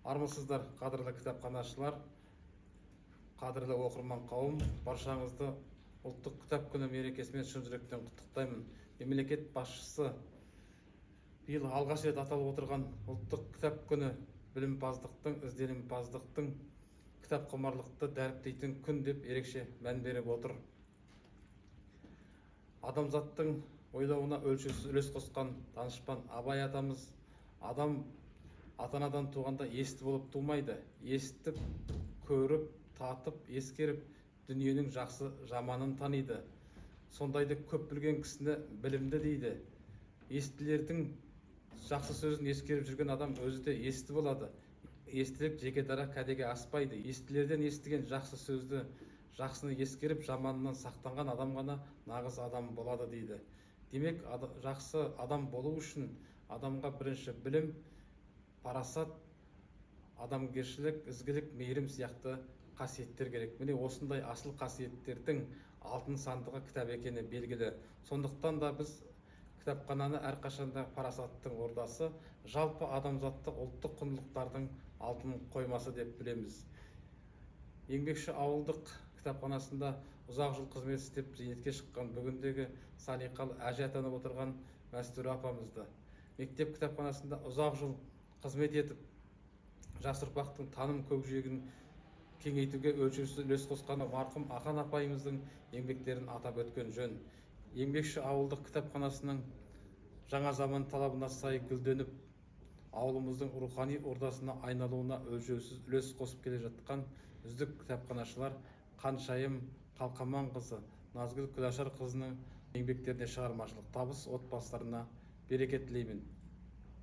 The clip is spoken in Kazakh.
Армысыздар, қадірлі кітапханашылар, қадірлі оқырман қауым, баршаңызды ұлттық кітап күні мерекесімен шын жүректен құттықтаймын. Мемлекет басшысы биыл алғаш рет аталып отырған ұлттық кітап күні білімпаздықтың, ізденімпаздықтың, кітап құмарлықты дәріптейтін күн деп ерекше мән беріп отыр. Адамзаттың ойлауына өлшеусіз үлес қосқан данышпан Абай атамыз, адам ата-анадан туғанда есті болып тумайды, естіп, көріп, татып, ескеріп, дүниенің жақсы жаманын таниды. Сондайды көп білген кісіні білімді дейді. Естілердің жақсы сөзін ескеріп жүрген адам өзі де есті болады. Естілік жеке дара кәдеге аспайды. Естілерден естіген жақсы сөзді, жақсыны ескеріп, жаманынан сақтанған адам ғана нағыз адам болады дейді. Демек, жақсы адам болу үшін адамға бірінші білім, парасат, адамгершілік, ізгілік, мейірім сияқты қасиеттер керек. Міне осындай асыл қасиеттердің алтын сандығы кітап екені белгілі. Сондықтан да біз кітапхананы әрқашанда парасаттың ордасы, жалпы адамзаттық ұлттық құндылықтардың алтын қоймасы деп білеміз. Еңбекші ауылдық кітапханасында ұзақ жыл қызмет істеп зейнетке шыққан бүгіндегі салиқалы әже атанып отырған Мәстура апамызды, мектеп кітапханасында ұзақ жыл қызмет етіп, жас ұрпақтың таным көкжиегін кеңейтуге өлшеусіз үлес қосқан марқұм Ақан апайымыздың еңбектерін атап өткен жөн. Еңбекші ауылдық кітапханасының жаңа заман талабына сай гүлденіп, ауылымыздың рухани ордасына айналуына өлшеусіз үлес қосып келе жатқан үздік кітапханашылар Қаншайым Қалқаманқызы, Назгүл Күлашар қызының еңбектеріне шығармашылық табыс, отбасыларына береке тілеймін.